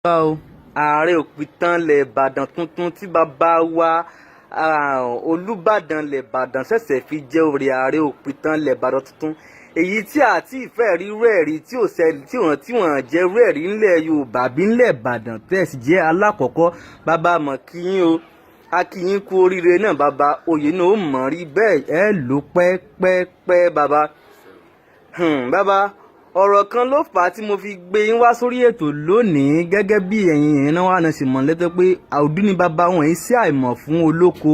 o ààrẹ òpìtàn ilẹ̀ ìbàdàn tuntun tí bàbá wa olùbàdàn ilẹ̀ ìbàdàn ṣẹ̀ṣẹ̀ fi jẹ́ orí ààrẹ òpìtàn ilẹ̀ ìbàdàn tuntun èyí tí àti ìfẹ́ rírú ẹ̀rí tí wọ́n jẹ́ rú ẹ̀rí ńlẹ̀ yorùbá bí ńlẹ̀ ìbàdàn tẹ̀sí jẹ́ alákọ̀ọ́kọ́ bàbá mọ̀ kíyín o akíyín kú oríire náà bàbá oyè náà ó mọ̀ rí bẹ́ẹ̀ ẹ lò pẹ́pẹ́pẹ́ bàbá bàbá ọ̀rọ̀ kan ló fà á tí mo fi gbé yín wá sórí ètò lónìí gẹ́gẹ́ bí ẹ̀yin èèyàn náà wà náà sì mọ̀ lẹ́tọ́ pé àwùjọ ní bàbá wọn yìí sí àìmọ̀ fún olóko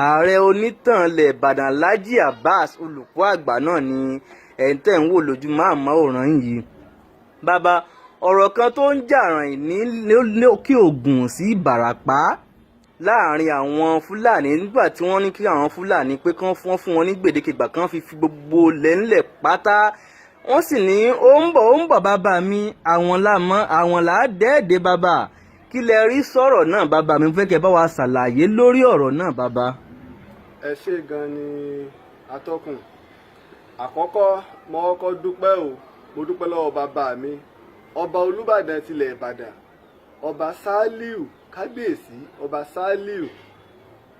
ààrẹ onítàn ilẹ̀ ìbàdàn Láàjì Abbas olùkọ́ àgbà náà ni ẹ̀yin tẹ̀ ń wò lójú máàmọ́ràn yìí bàbá ọ̀rọ̀ kan tó ń jà ràn ní òkè ògùn sí ìbàràpá láàrin àwọn fúlàní nígbà tí wọ́n ní kí àwọn fúlàní pé kán fún wọn ní gbèdéke ìgbà kan fi gbogbo lẹ́ńlẹ̀ pátá wọ́n sì ní ó ń bọ̀ bàbá mi àwọn làádẹ́ẹ̀dẹ́ bàbá kí lẹ rí sọ̀rọ̀ náà bàbá mi fẹ́ kẹ́ bá wa ṣàlàyé lórí ọ̀rọ̀ náà bàbá. ẹ ṣé gan ni atọ́kùn àkọ́kọ́ mo kọ́kọ́ dúpẹ́ mo dúpẹ́ lọ́wọ́ bàbá mi ọba olúbàdàn tilẹ̀ ìbàdàn ọba Sàlíù kábíyèsí ọba Sàlíù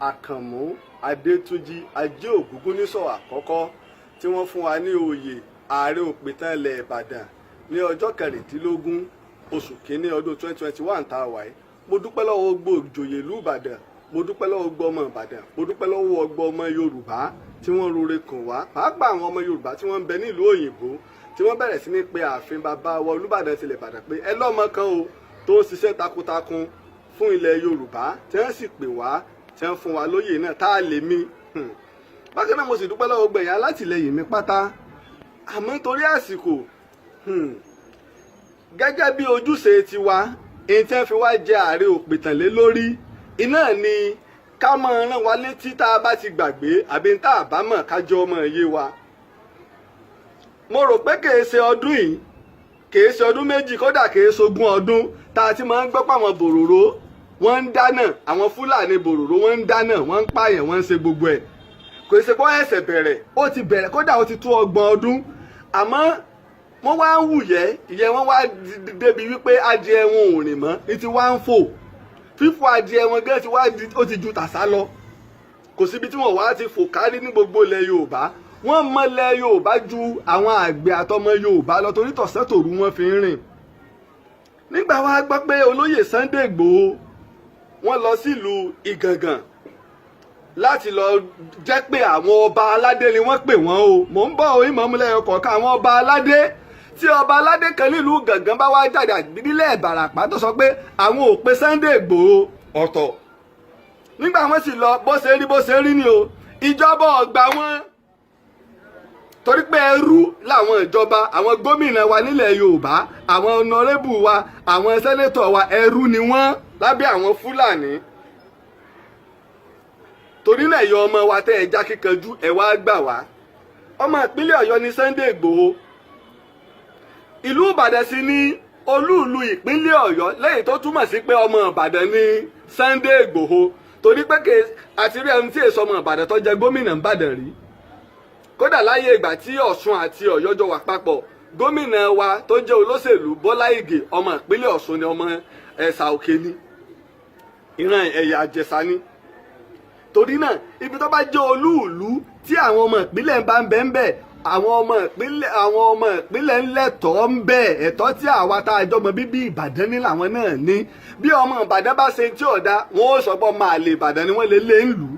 àkànmú adétúnjì ajé ògúngúnnísọ̀ àkọ́kọ́ tí wọ́n fún wa ní oyè ààrẹ òpìtàn ilẹ̀ ìbàdàn ní ọjọ́ kẹrìndínlógún oṣù kínní ọdún 2021 tá a wà yìí mo dúpẹ́ lọ́wọ́ gbogbo ìjòyè ìlú ìbàdàn mo dúpẹ́ lọ́wọ́ gbogbo ọmọ ìbàdàn mo dúpẹ́ lọ́wọ́ gbogbo ọmọ yorùbá tí wọ́n rore kàn wá pàápàá àwọn ọmọ yorùbá tí wọ́n ń bẹ nílùú òyìnbó tí wọ́n bẹ̀rẹ̀ sí ní pe ààfin bàbá wa olúbàdàn tilẹ̀ ìbàdàn pé ẹ lọ́mọ kan tó ń ṣiṣẹ́ takuntakun fún ilẹ̀ yorùbá tí wọ́n sì pè wá tí wọ́n fún wa lóyè náà tá a lè mí bákan náà mo sì dúpẹ́ lọ́wọ́ gbẹ̀yìn alátìlẹyìn mi pátá àmọ́ nítorí àsìkò gẹ́gẹ́ bí ojúṣe tiwa èyí tí wọ́n fi wá jẹ ààrẹ òpìtàn lé lórí iná ni ká máa rán wa létí tá a bá ti gbàgbé àbí tá a bá mọ̀ kájọ ọmọ iye wa. mo rò pé kìí ṣe ọdún yìí kìí ṣe ọdún méjì kódà kìí ṣogún ọdún tá a ti máa ń gbọ́ pàwọn bòròró wọ́n ń dáná àwọn fúlàní bòròró wọ́n ń dáná wọ́n ń pààyàn wọ́n ń ṣe gbogbo ẹ̀ kò ṣe kó ẹsẹ̀ bẹ̀rẹ̀ ó ti bẹ̀rẹ̀ kódà ó ti tó 30 ọdún àmọ́ wọ́n wá ń wùyẹ́ ìyẹn wọ́n wá débi wípé adìẹ wọn ò rìn mọ́ ní ti wá ń fò fífò adìẹ wọn gẹ́gẹ́ ti wá ó ti ju tàṣà lọ kò síbi tí wọ́n wá ti fò kárí ní gbogbo ilẹ̀ yorùbá wọ́n mọ ilẹ̀ yorùbá ju àwọn àgbẹ̀ àtọmọ yorùbá lọ torí tọ̀sán tòru wọn fi ń rìn nígbà wá gbọ́ pé olóyè Sunday Igboho wọ́n lọ sílùú Ìgàngàn láti lọ jẹ́ pé àwọn ọba aládé ni wọ́n pè wọ́n o mò ń bọ̀ ìmọ̀múlẹ̀ ọkọ̀ọ̀kan àwọn ọba aládé tí ọba aládé kan nílùú Gàngán bá wá jáde àgbídílẹ̀ ìbàràpá tó sọ pé àwọn ò pe Sunday Igboho ọ̀tọ̀ nígbà wọ́n sì lọ bó ṣe rí ni o ìjọba ọ̀gbà wọn torí pé ẹrú làwọn ìjọba àwọn gómìnà wa nílẹ̀ Yorùbá àwọn ọ̀nàrẹ́bù wa àwọn sẹ́nétọ̀ wa ẹrú ni wọ́n lábẹ́ àwọn Fúlàní torí náà yọ ọmọ wa tẹ́ ẹ já kíkanjú ẹ wá gbà wá ọmọ ìpínlẹ̀ Ọ̀yọ́ ní Sunday Igboho ìlú Ìbàdàn sì ní olúùlú ìpínlẹ̀ Ọ̀yọ́ lẹ́yìn tó túmọ̀ sí pé ọmọ Ìbàdàn ní Sunday Igboho torí pé àti rí ẹni tí èso ọmọ Ìbàdàn tó jẹ gómìnà Ìbàdàn rí kódà láyé ìgbà tí Ọ̀ṣun àti Ọ̀yọ́ jọ wà papọ̀ gómìnà wa tó jẹ́ olóṣèlú Bọ́lá Ìgè ọmọ ìpínlẹ̀ Ọ̀ṣun ni ọmọ Ẹ̀sà Òkè ni ìran ẹ̀yà Àjẹsà ni torí náà ibi tó bá jẹ́ olúùlú tí àwọn ọmọ ìpínlẹ̀ bá ń bẹ ń bẹ àwọn ọmọ ìpínlẹ̀ ńlẹ̀tọ́ ń bẹ ẹ̀tọ́ tí àwa tá a jọmọ bíbí Ìbàdàn ní làwọn náà ní bí ọmọ Ìbàdàn bá ṣe tí ọ̀dà wọn ó sọ pé ọmọ àlè Ìbàdàn ni wọ́n lè lé ń lù ú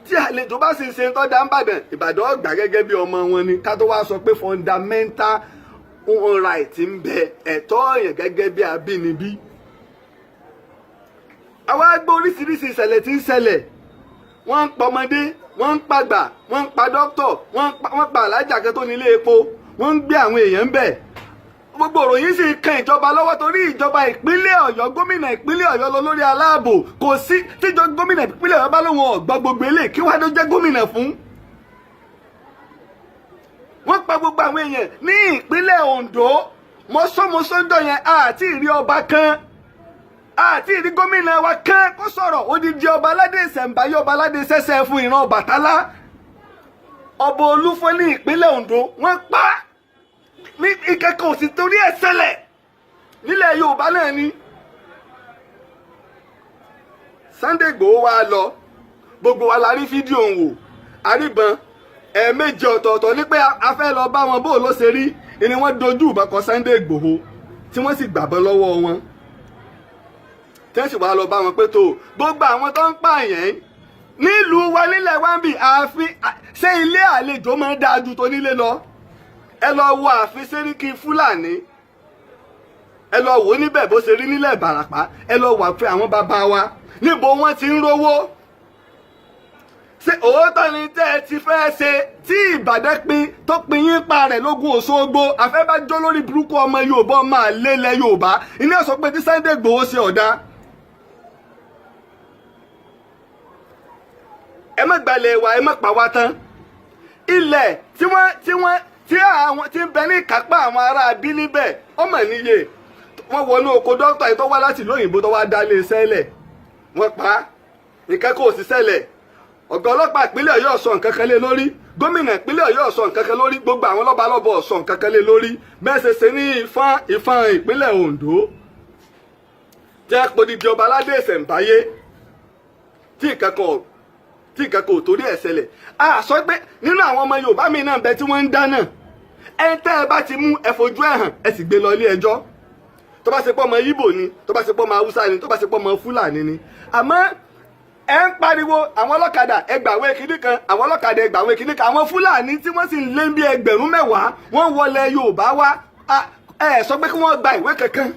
tí àlejò bá sì ṣe tó dá ń bàdàn Ìbàdàn ọgbà gẹ́gẹ́ bí ọmọ wọn ni ká tó wá sọ pé fundamental right ń bẹ ẹ̀tọ́ èèyàn gẹ́gẹ́ bí abínibí. àwa gbọ́ oríṣiríṣi ìṣẹ̀lẹ̀ tí ń ṣẹlẹ̀ wọ́n ń pa ọmọdé wọ́n ń pàgbà wọ́n ń pa dókítọ̀ wọ́n pa alájà kan tó nílé epo wọ́n ń gbé àwọn èèyàn ń bẹ̀. gbogbo òròyìn sì kan ìjọba lọ́wọ́ torí ìjọba ìpínlẹ̀ Ọ̀yọ́ gómìnà ìpínlẹ̀ Ọ̀yọ́ lọ lórí aláàbò kò sí tíjọ gómìnà ìpínlẹ̀ Ọ̀yọ́ bá lóun ọ̀gbà gbogbo eléyìí kí wàá ló jẹ́ gómìnà fún. wọ́n pa gbogbo àwọn èèyàn ní ìpínlẹ̀ Ondo mọ́sọ́mọ́sọ́dọ̀ yẹn àti ìrí ọba kan àti ìrí gómìnà wa kan kó sọ̀rọ̀ odidi ọba aládé ìṣẹ̀ǹbáyé ọba aládé sẹ́sẹ́ fún ìran Ọbàtálá ọba Olúfọ́n ní ìpínlẹ̀ Ondo wọ́n pa ní ìkẹ́kọ̀ọ́ sí torí ẹ̀ ṣẹlẹ̀ nílẹ̀ Yorùbá náà ni Sunday Igboho wá lọ gbogbo wa la rí fídíò ń wò àríbọn ẹ̀ẹ̀mejì ọ̀tọ̀ọ̀tọ̀ ní pé a fẹ́ lọ bá wọn bó ló ṣe rí ni wọ́n dojú ìbọn kọ Sunday Igboho tí wọ́n sì gbàbọn lọ́wọ́ wọn tí wọ́n sì wá lọ bá wọn pé tó gbogbo àwọn tó ń pààyàn nílùú wa nílẹ̀ wa ń bì ààfin ṣé ilé àlejò máa ń dáa ju tó nílé lọ ẹ lọ wo ààfin Sẹ́ríkì Fúlàní ẹ lọ wò níbẹ̀ bó ṣe rí nílẹ̀ Ìbàràpá ẹ lọ wà pé àwọn bàbá wa níbo wọ́n ti ń rówó ṣé òótọ́ ni tẹ́ ẹ ti fẹ́ ṣe tí Ìbàdàn tó pin yín pa rẹ̀ lógún Òṣogbo àfẹ́bájọ́ lórí burúkú ọmọ Yorùbá máa lélẹ̀ Yorùbá ilé ọ̀sọ́ pé tí Sunday Igboho ṣe ọ̀dà ẹ má gbalẹ̀ wa ẹ má pa wá tán ilẹ̀ tí ń bẹ ní ìkápá àwọn ará bí níbẹ̀ ọmọ níye wọ́n wọnú oko dókítà yìí tó wá láti ìlú òyìnbó tó wá dálé iṣẹ́ lẹ̀ wọ́n pa á nǹkan kò sí ṣẹlẹ̀ ọ̀gá ọlọ́pàá ìpínlẹ̀ Ọ̀yọ́ sọ nǹkan kan lé lórí gómìnà ìpínlẹ̀ Ọ̀yọ́ sọ nǹkan kan lórí gbogbo àwọn lọ́balọ́bọ̀ sọ nǹkan kan lé lórí mẹ́sẹsẹ ní ìfọ̀n ìpínlẹ̀ Ondo jẹ́ podidi ọba aládé ìṣẹ̀ǹbáyé tí nǹkan kan ò torí ẹ̀ ṣẹlẹ̀ a sọ pé nínú àwọn ọmọ Yorùbá mi náà bẹ tí wọ́n ń dáná ẹ tẹ́ ẹ bá ti mú ẹ fojú ẹ̀ hàn ẹ sì gbé lọ ilé ẹjọ́ tó bá ṣe pọ́ ọmọ Ìgbò ni tó bá ṣe pọ́ ọmọ Haúsá ni tó bá ṣe pọ́ ọmọ Fúlàní ni àmọ́ ẹ ń pariwo àwọn ọlọ́kadà ẹgbàwé kinní kan àwọn ọlọ́kadà ẹgbàwé kinní kan àwọn Fúlàní tí wọ́n sì ń lé bí ẹgbẹ̀rún mẹ́wàá wọ́n wọlé Yorùbá wá ẹ sọ pé kí wọ́n gba ìwé kankan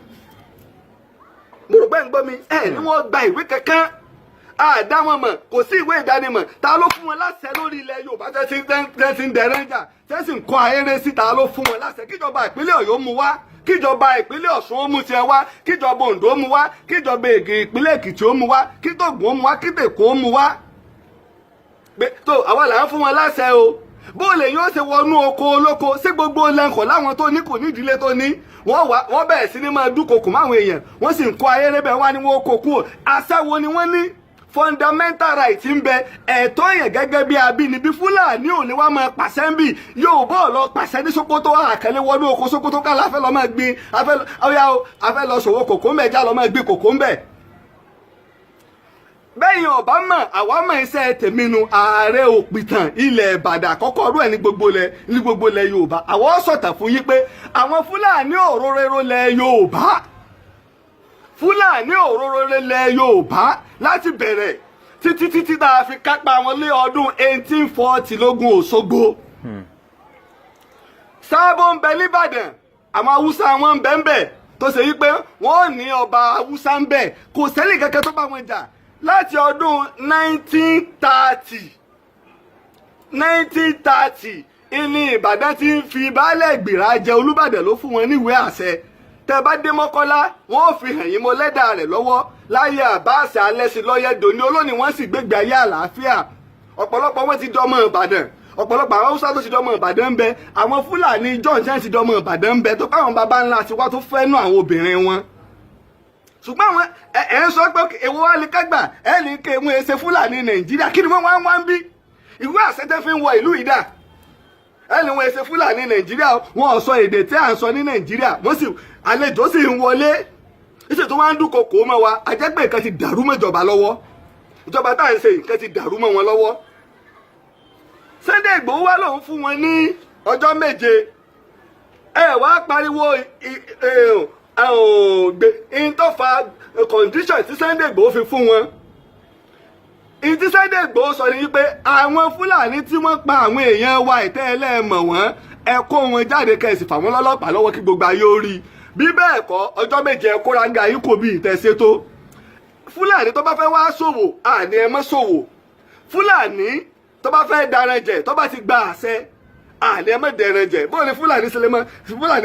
mo rò pé ń gbọ́ mi ẹ ní wọ́n gba ìwé kankan àdá wọn mọ̀ kò sí ìwé ìdánimọ̀ ta ló fún wọn láṣẹ lórí ilẹ̀ Yorùbá tẹ́sí ń dẹrẹ́jà tẹ́sí ń kọ́ ayére sí ta ló fún wọn láṣẹ kíjọba ìpínlẹ̀ Ọ̀yọ́ mú wá kíjọba ìpínlẹ̀ Ọ̀ṣun ó mú tiẹ̀ wá kíjọba Oǹdó ó mú wá kíjọba ìpínlẹ̀ Èkìtì ó mú wá kítògùn ó mú wá kítèkó ó mú wá tó àwa là ń fún wọn láṣẹ o bó lè yóò ṣe wọnú oko olóko sí gbogbo lẹ́ǹkọ̀ láwọn tó ní kò ní ìdílé tó ní wọ́n bẹ̀rẹ̀ sí ní máa dúnkokò máwọn èèyàn wọ́n sì ń kó ayére bẹ́ẹ̀ wá ní wọ́n kó kú àṣàwọ̀ ni wọ́n ní fundamental right ń bẹ ẹ̀tọ́ yẹn gẹ́gẹ́ bí abínibí Fúlàní ò ní wá máa pàṣẹ ń bì yóò bọ́ lọ pàṣẹ ní Sókótó àkàlẹ́ wọnú oko Sókótó kálá afẹ́ lọ máa gbin afẹ́ lọ ṣòwò kòkó ń bẹ̀ já lọ máa gbin kòkó ń bẹ̀. bẹ́yìn ọ̀bá mọ̀ àwa mọ̀ iṣẹ́ tèmi nu ààrẹ òpìtàn ilẹ̀ Ìbàdàn àkọ́kọ́ ọdún ẹ̀ ní gbogbo ilẹ̀ Yorùbá àwọn sọ̀tàn fún yín pé àwọn Fúlàní òróró lẹ̀ Yorùbá Fúlàní òróró lẹ̀ Yorùbá láti bẹ̀rẹ̀ títí tá a fi kápá wọn lé ọdún 1840 lógún Òṣogbo. Sábó ń bẹ nìbàdàn àwọn Haúsá wọn ń bẹ ń bẹ tó ṣe yí pé wọ́n ní ọba Haúsá ń bẹ kò sẹ́lẹ̀ kankan tó bá wọn jà láti ọdún 1930 ìní Ìbàdàn ti ń fi baálẹ̀ Ìgbìrà jẹ Olúbàdàn ló fún wọn níwèé àṣẹ tẹ́ bá dé Mọ́kọ́lá wọ́n fi hàn yín mọ́ lẹ́dà rẹ̀ lọ́wọ́ láyé Àbáàsì Alẹ́sìn lọ́yẹ̀dò ní olónìí wọ́n sì gbégbé ayé àlàáfíà ọ̀pọ̀lọpọ̀ wọn ti dọmọ Ìbàdàn ọ̀pọ̀lọpọ̀ àwọn Haúsá tó ti dọmọ Ìbàdàn ń bẹ àwọn Fúlàní Johnson ti dọmọ Ìbàdàn ń bẹ tó káwọn baba ńlá ti wá tó fẹ́nu àwọn obìnrin wọn ṣùgbọ́n àwọn ẹ̀ ń sọ pé èwo wá lè kágbà ẹ̀ ní ké wọn ṣe Fúlàní Nàìjíríà kí ni wọ́n wá ń bí ìwé àṣẹ fi ń wọ ìlú ìdá ẹ̀ ní wọn ṣe Fúlàní Nàìjíríà wọn ò sọ èdè tí à ń sọ ní Nàìjíríà wọ́n sì àlejò sì ń wọlé ìṣe tó wá ń dúnkokò mọ́ wa àjẹpẹ́ nǹkan ti dàrú mọ́ ìjọba lọ́wọ́ ìjọba tá à ń ṣe nǹkan ti dàrú mọ́ wọn lọ́wọ́ Sunday Igboho wá lòun fún wọn ní ọjọ́ 7 ẹ wá pariwo in tó fa condition tí Sunday Igboho fi fún wọn in tí Sunday Igboho sọ ni wípé àwọn Fúlàní tí wọ́n pa àwọn èèyàn wa ìtẹ́ ẹlẹ́mọ̀ wọn ẹ kó wọn jáde kẹsì fà wọ́n lọ́lọ́pàá lọ́wọ́ kí gbogbo ayé ó rí bí bẹ́ẹ̀ kọ́ ọjọ́ 7 kóranga yìí kò bí ìtẹ̀sẹ̀ tó Fúlàní tó bá fẹ́ wá ṣòwò àní ẹ mọ́ ṣòwò Fúlàní tó bá fẹ́ daran jẹ tó bá ti gba àṣẹ àní ẹ mọ́ dẹran jẹ bóyá ni Fúlàní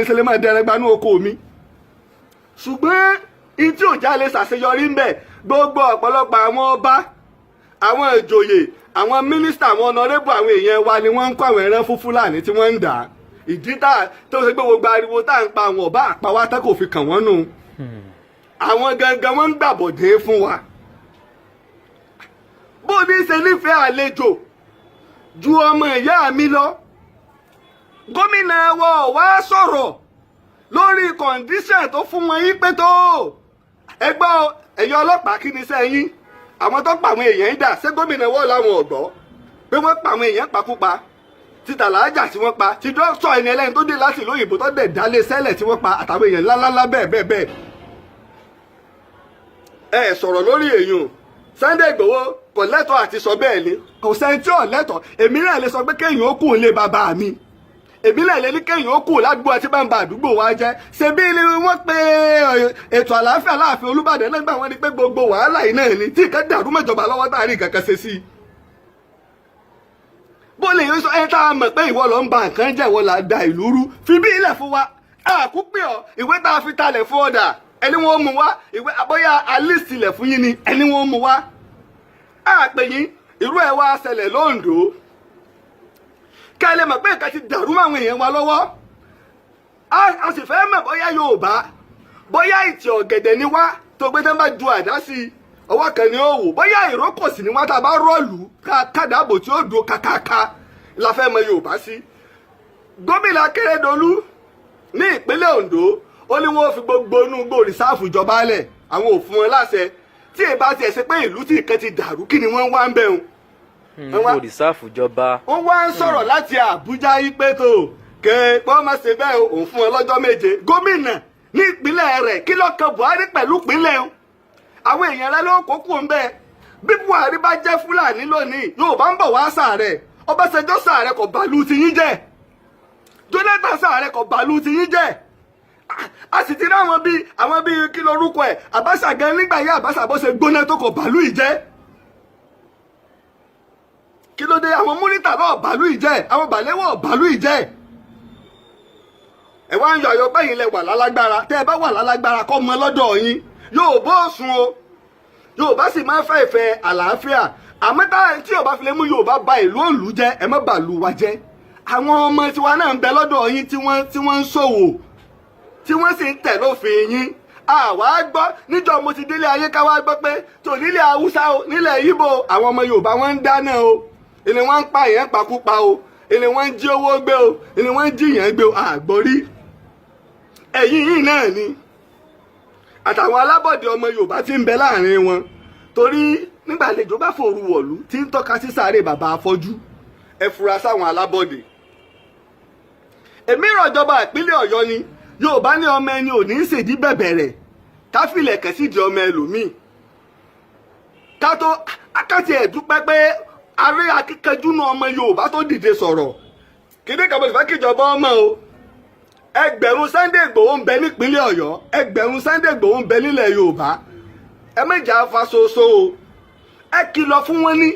ṣe lè máa dẹran gbanú oko mi ṣùgbọ́n ìtí òjá lè ṣàṣeyọrí ń bẹ̀ gbogbo ọ̀pọ̀lọpọ̀ àwọn ọba àwọn ìjòyè àwọn mínísítà àwọn ọ̀nàrẹ́bù àwọn èèyàn wa ni wọ́n ń kó àwọn ẹran fún Fúlàní tí wọ́n ń dà á ìdí tó ṣe pé gbogbo ariwo tá à ń pa àwọn ọba àpawátá kò fi kàn wọ́n nù àwọn gangan wọ́n ń gbàbọ̀dé fún wa bó ní ṣe nífẹ̀ẹ́ àlejò ju ọmọ ìyá mi lọ gómìnà wa wá sọ̀rọ̀ lórí kọ̀ǹdíṣàn tó fún wọn yí pé tó ẹgbẹ́ ẹ̀yọ́ ọlọ́pàá kí ni sẹ́yìn àwọn tó pa àwọn èèyàn ń dà ṣé gómìnà wọ́n láwọn ọ̀gbọ́ pé wọ́n pa àwọn èèyàn pakúpa ti tàlàájà tí wọ́n pa ti dókítà ẹni ẹlẹ́ni tó dé láti ìlú òyìnbó tó dẹ̀ dálé sẹ́lẹ̀ tí wọ́n pa àtàwọn èèyàn ńláńlá bẹ́ẹ̀ bẹ́ẹ̀ bẹ́ẹ̀. ẹ sọ̀rọ̀ lórí èèyàn Sunday Igboho kò lẹ́tọ̀ọ́ àti sọ bẹ́ẹ̀ ni kò sẹ́ni tí ò lẹ́tọ̀ọ́ èmi náà lè sọ pé kéèyàn ó kù lé bàbá mi èmi náà lè ní kéèyàn ó kù ládùúgbò àti bá ń ba àdúgbò wa jẹ́ ṣebí ni wọ́n pe ètò àlàáfíà láàfin Olúbàdàn nígbà wọn ni pé gbogbo wàhálà yìí náà ni tí ìkan dàrú mọ́jọba lọ́wọ́ tá a rí kankan ṣe sí i. bó lè yọ sọ ẹ tá a mọ̀ pé ìwọ lọ ń ba nǹkan jẹ́ ìwọ là da ìlú rú fi bí ilẹ̀ fún wa àkúpẹ́ ọ ìwé tá a fi talẹ̀ fún ọ̀dà ẹni wọ́n mú wá ìwé àbọ̀yá alísìlẹ̀ fún yín ni ẹni wọ́n mú wá àpè yín irú ẹ̀ wá ṣẹlẹ̀ lóńdó ká lè mọ̀ pé nǹkan ti dàrú àwọn èèyàn wa lọ́wọ́ a sì fẹ́ mọ̀ bóyá Yorùbá bóyá ìtì ọ̀gẹ̀dẹ̀ ni wá tó gbé tán bá ju àdá sí i ọwọ́ kan ni ó wò bóyá ìrókò sì ni wá tá a bá rọ́ọ̀lù kádàbò tí ó dúró kàkàkà la fẹ́ mọ̀ Yorùbá sí. Gómìnà Akérédolú ní ìpínlẹ̀ Ondo ó ní wọ́n fi gbogbo inú gbò rìsáàfù ìjọba lẹ̀ àwọn ò fún wọn láṣẹ tí ìbá tiẹ̀ ṣe pé ìlú tí ìkan ti dàrú kí ni wọ́n wá ń bẹ̀rù. gbò rìsáàfù ìjọba. wọ́n wá ń sọ̀rọ̀ láti Àbújá yí pé tó kẹ́ pọ́n má ṣe bẹ́ẹ̀ òun fún wọn lọ́jọ́ méje gómìnà ní ìpínlẹ̀ rẹ̀ kí ló kan Buhari pẹ̀lú ìpínlẹ̀ o àwọn èèyàn rẹ̀ ló kókó ń bẹ́ẹ̀ bí Buhari bá jẹ́ Fúlàní lónìí Yorùbá ń bọ̀ wá sàárẹ̀ Ọbásanjọ́ sàárẹ̀ kò bàlú ti yín jẹ́ Jonathan sàárẹ̀ kò bàlú ti yín jẹ́ a sì ti rí àwọn bíi kí lorúkọ ẹ̀ Abacha gan nígbà yẹn Abacha bó ṣe gbóná tó kò bàlú ìjẹ́ kí ló dé àwọn múrítà náà bàlú ìjẹ́ àwọn bàlẹ́wọ̀ bàlú ìjẹ́ ẹ wá ń yọ àyọ bẹ́yìn lẹ wà lálágbára tẹ́ ẹ bá wà lálágbára kọ́ mọ lọ́dọ̀ yín Yorùbá òsùn o Yorùbá sì máa ń fẹ́ ìfẹ́ àlàáfíà àmọ́ táyà tí Yorùbá fi lè mú Yorùbá ba ìlú òòlù jẹ́ ẹ má bàlú wa jẹ́ àwọn ọmọ tiwa náà ń bẹ lọ́dọ̀ yín tí wọ́n ń ṣòwò tí wọ́n sì ń tẹ̀ lófin yín àwa gbọ́ níjọ́ mo ti délé ayé ká wá gbọ́ pé tò nílẹ̀ Haúsá o nílẹ̀ Ìgbò àwọn ọmọ Yorùbá wọ́n ń dáná o ìní wọ́n ń pa èèyàn pakúpa o ìní wọ́n ń jí owó gbé o ìní wọ́n ń jí èèyàn gbé o àgbórí ẹ̀yìn yìí náà ni àtàwọn alábọ̀dé ọmọ Yorùbá tí ń bẹ láàrin wọn torí nígbà àlejò bá fòru wọ̀lú tí ń tọ́ka sí sáré bàbá afọ́jú ẹ fura sáwọn alábọ̀dé èmi ìrọ̀jọba ìpínlẹ̀ Ọ̀yọ́ ni Yorùbá ní ọmọ ẹni ò ní í ṣèdí bẹ̀bẹ̀rẹ̀ káfílẹ̀ kẹ̀sídìí ọmọ ẹlòmíì ká tó akáti ẹ̀dúpẹ́ pé aré akíkanjú náà ọmọ Yorùbá tó dìde sọ̀rọ̀ kíní kàbọ̀ ìfẹ́ kíjọba ọmọ o ẹgbẹ̀rún Sunday Igboho ń bẹ nípínlẹ̀ Ọ̀yọ́ ẹgbẹ̀rún Sunday Igboho ń bẹ nílẹ̀ Yorùbá ẹ méjì afasoso o ẹ kìlọ̀ fún wọn ní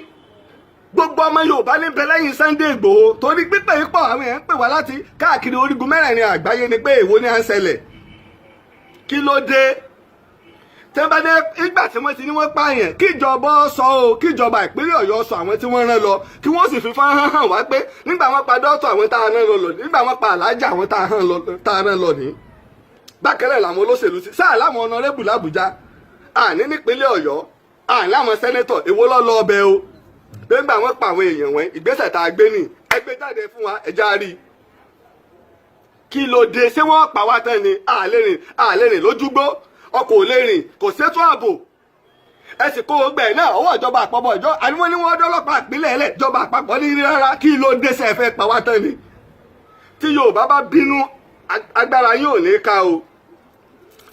gbogbo ọmọ Yorùbá ní bẹ lẹ́yìn Sunday Igboho torí pípẹ́ yìí pọ̀ àwọn èèyàn ń pè wá láti káàkiri orígun mẹ́rẹ̀ẹ̀rin àgbáyé ni pé èwo ni à ń ṣẹlẹ̀ kí ló dé tẹ́ bá dé ìgbà tí wọ́n ti ní wọ́n pààyàn kíjọba sọ o kíjọba ìpínlẹ̀ Ọ̀yọ́ sọ àwọn tí wọ́n rán lọ kí wọ́n sì fi fọ́nrán hàn wá pé nígbà wọ́n pa dọ́tọ̀ àwọn tá a rán lọ nígbà wọ́n pa alájà àwọn tá a rán lọ ní. bákẹ́rẹ́ làwọn olóṣèlú ti sáà láwọn ọ̀nàrẹ́bù làbújá àní nípínlẹ̀ Ọ̀yọ́ àní àwọn sẹ́nẹ́tọ̀ èwo lọ́lọ́ ọbẹ̀ o pé nígbà wọ́n pa àwọn èèyàn wọn ìgbésẹ̀ tá a gbé nì ẹgbẹ́ jáde fún wa ẹja rí kí ló dé ṣé wọ́n pa wá tán ni àlè rìn lójúgbó ọkọ̀ ò lè rìn kò sétò ààbò ẹ sì kó gbẹ̀ náà ọwọ́ ìjọba àpapọ̀ ìjọ àníwọ́n ní wọ́n dọ́lọ́pàá ìpínlẹ̀ ẹlẹ́ ìjọba àpapọ̀ ní rárá kí ló dé sẹ́ fẹ́ pa wá tán ni tí Yorùbá bá bínú agbára yín ò ní ká o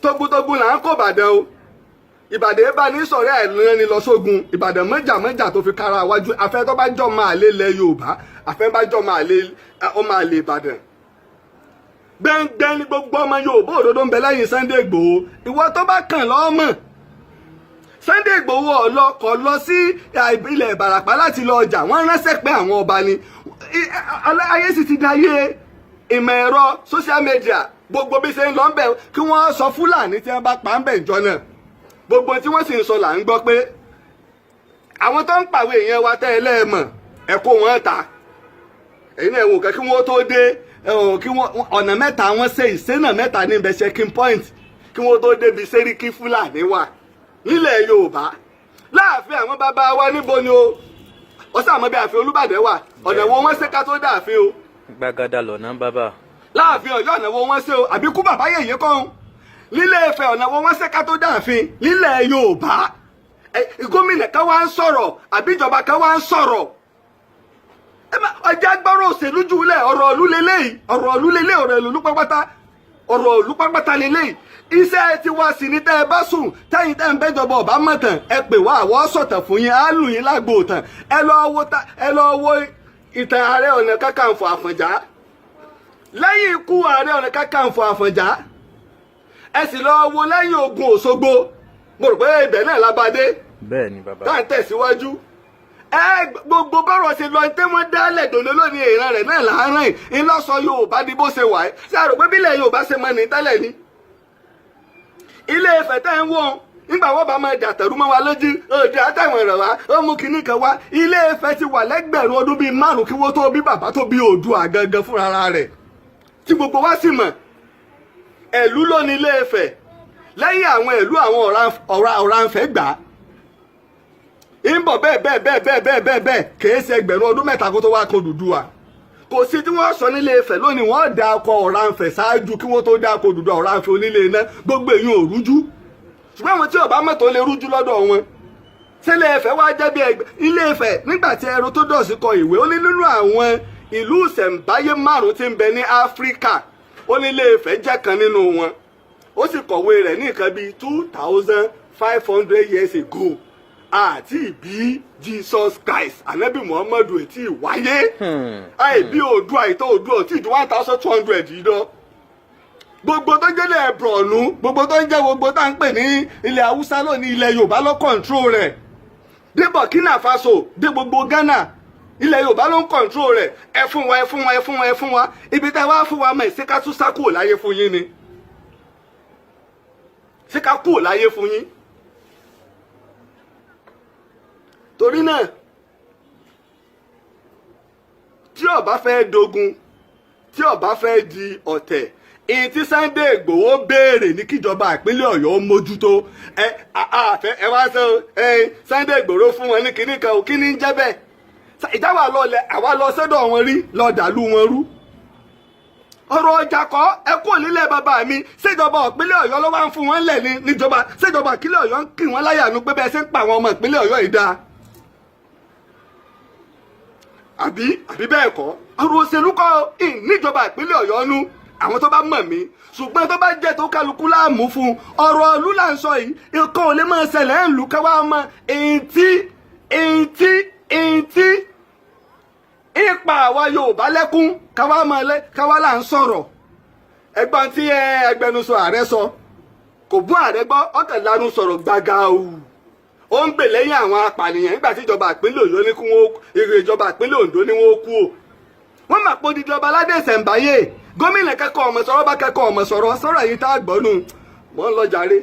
tógúntógún là ń kó Ìbàdàn o Ìbàdàn bá ní sọ̀rọ̀ ẹ̀ ní lọ sógun Ìbàdàn mọ́jà tó fi kára wájú afẹ́ tó bá jọ máa lé lẹ Yorùbá afẹ́ bá jọ máa lé ọmọ àlè Ìbàdàn gbẹ́ngbẹ́ ní gbogbo ọmọ Yorùbá òdodo ń bẹ lẹ́yìn Sunday Igboho ìwọ tó bá kàn lọ́mọ̀ Sunday Igboho ọlọ́kọ̀ lọ sí ilẹ̀ Ìbàràpá láti lọ ọjà wọ́n ránṣẹ́ pé àwọn ọba ni ayé sì ti dáyé ìmọ̀ ẹ̀rọ social media gbogbo bí ṣe ń lọ ń bẹ̀ kí wọ́n sọ Fúlàní tí wọ́n bá pa ń bẹ̀ ìjọ náà gbogbo tí wọ́n sì ń sọ là ń gbọ́ pé àwọn tó ń pàwé èèyàn wa tẹ́ ẹ lẹ́ẹ̀mọ̀ ẹ kó wọn ta èyí náà ẹ̀wọ̀n kan kí wọ́n tó dé kí wọ́n ọ̀nà mẹ́ta wọ́n ṣe ìṣẹ́nà mẹ́ta ní ibẹ̀ checking point kí wọ́n tó débi Sẹ́ríkí Fúlàní wà nílẹ̀ Yorùbá láàfin àwọn bàbá wa níbo ni o ọ̀sán àmọ́ bí ààfin Olúbàdàn wà ọ̀nà wo wọ́n ṣe ká tó dààfin o. Gbàgádà lọ̀nà bàbá. láàfin Ọ̀yọ́ ọ̀nà wo wọ́n ṣe o àbíkú bàbá yèyé kan nílé Ifẹ̀ ọ̀nà wo wọ́n ṣe ká tó dààfin nílẹ̀ Yorùbá gómìnà kan wá ń sọ̀rọ̀ àbí ìjọba kan wá ń sọ̀rọ̀ ọjà gbọ́rọ̀ òṣèlú jùlẹ̀ ọ̀rọ̀ ìlú lélẹ́yìí ọ̀rọ̀ ìlú pápátá lélẹ́yìí iṣẹ́ ti wá sí ní tẹ́ ẹ bá sùn tẹ́yìn tẹ́ ń bẹ́jọba ọ̀bá mọ̀tàn ẹ pè wá àwọ̀ sọ̀tàn fún yín á lù yín lágbo òtàn ẹ lọ wo ìtàn Ààrẹ Ọ̀nà Kakanfò Àfọ̀njá lẹ́yìn ikú Ààrẹ Ọ̀nà Kakanfò Àfọ̀njá ẹ sì lọ wo lẹ́yìn ogun Òṣogbo mo rò pé ibẹ̀ náà lábàdé bẹ́ẹ̀ ni bàbá tá à ń tẹ̀síwájú gbogbo bọ́rọ̀ ṣe lọ tẹ́ wọ́n dálẹ̀ dòdò lónìí ìran rẹ̀ náà láàárín ńlọ́sọ Yorùbá di bó ṣe wà ẹ́ ṣe àrò pé bílẹ̀ Yorùbá ṣe mọ ní tẹ́lẹ̀ ni Ilé Ifẹ̀ tẹ́ ń wọ́n nígbà wọ́n bá máa dàtẹ̀rú mọ́ wa lójú òde àtàwọn ẹ̀rọ wa ó mú kinní kan wá Ilé Ifẹ̀ ti wà lẹ́gbẹ̀rún ọdún bíi 5 kí wọ́n tó bí bàbá tó bí Oòduà gangan fúnra rẹ̀ tí gbogbo wa sì mọ̀ ẹ̀lú ló ní Ilé Ifẹ̀ lẹ́yìn àwọn ẹ̀lú àwọn Ọ̀rànfẹ̀ gbà ń bọ̀ bẹ́ẹ̀ kìí ṣe ẹgbẹ̀rún ọdún mẹ́ta kó tó wá kan Odùduwà kò sí tí wọ́n sọ nílé Ifẹ̀ lónìí wọ́n dá ọkọ̀ Ọ̀rànfẹ̀ ṣáájú kí wọ́n tó dá ọkọ̀ Odùduwà Ọ̀rànfẹ̀ onílé iná gbogbo èyí ò rújú ṣùgbọ́n àwọn tí ọba mọ́tò lè rújú lọ́dọ̀ wọn ṣé Ilé Ifẹ̀ wá jẹ́ bí Ilé Ifẹ̀ nígbà tí Herodotus kọ ìwé ó ní nínú àwọn ìlú ìṣẹ̀ǹbáyé 5 tí ń bẹ ní Áfíríkà ó ní Ilé Ifẹ̀ jẹ́ kan nínú wọn ó sì kọ̀wé rẹ̀ ní nǹkan bíi 2500 years ago àti ìbí Jesus Christ Ànábì Muhammadu ètí ìwáyé àìbí Oòduà ìtọ́ Oòduà tí ìdí 1200 yìí lọ gbogbo tó jẹ́ ilẹ̀ Borno gbogbo tó ń jẹ́ gbogbo tá ń pè ní ilẹ̀ Haúsá lónìí ilẹ̀ Yorùbá ló kọ̀ǹtró rẹ̀ dé Burkina Faso dé gbogbo Ghana ilẹ̀ Yorùbá ló ń kọ̀ǹtró rẹ̀ ẹ fún wa ibi tá a wá fún wa mọ̀ ṣé ká tún sá kúrò láyé fún yín ni ṣé ká kúrò láyé fún yín torí náà tí ó bá fẹ́ dogun tí ó bá fẹ́ di ọ̀tẹ̀ èyí tí Sunday Igboho béèrè ní kíjọba ìpínlẹ̀ Ọ̀yọ́ mójútó ẹ wá sọ Sunday Igboho fún wọn ní kinní kan ò kí ní jẹ́ bẹ́ẹ̀ ìjáwá lọlẹ̀ àwa lọ sọ́dọ̀ wọn rí lọ dàlú wọn rú ọ̀rọ̀ ọjà kọ́ ẹ kú nílẹ̀ bàbá mi ṣèjọba ìpínlẹ̀ Ọ̀yọ́ ló wá ń fún wọn lẹ̀ níjọba ṣèjọba ìpínlẹ̀ Ọ̀yọ́ ń kì wọ́n láyà nu pé bẹ́ẹ̀ ṣe ń pa àwọn ọmọ ìpínlẹ̀ Ọ̀yọ́ yìí dáa àbí bẹ́ẹ̀ kọ́ ọ̀rọ̀ òṣèlú kọ́ níjọba ìpínlẹ̀ Ọ̀yọ́ nu àwọn tó bá mọ̀ mí ṣùgbọ́n tó bá jẹ́ tó kálukú láàmú fún ọ̀rọ̀ ìlú là ń sọ yìí nǹkan ò lè máa ṣẹlẹ̀ ń lù káwá mọ èyí tí ipa àwa Yorùbá lẹ́kún káwá là ń sọ̀rọ̀ ẹgbọ́n tí ẹgbẹnusọ ààrẹ sọ kò bú ààrẹ gbọ́ ọ̀tẹ̀ lanu sọ̀rọ̀ gbàgà o ó ń gbè lẹ́yìn àwọn apànìyàn nígbà tí ìjọba ìpínlẹ̀ Ọ̀yọ́ ní kí wọ́n ìjọba ìpínlẹ̀ Oǹdó ní wọ́n kú o wọ́n mà pọ̀ dídí ọba aládé ìṣẹ̀ǹbáyé gómìnà kẹ́kọ̀ọ́ ọmọ sọ̀rọ̀ bá kẹ́kọ̀ọ́ ọmọ sọ̀rọ̀ yìí tá a gbọ́ nù wọ́n lọ jàre.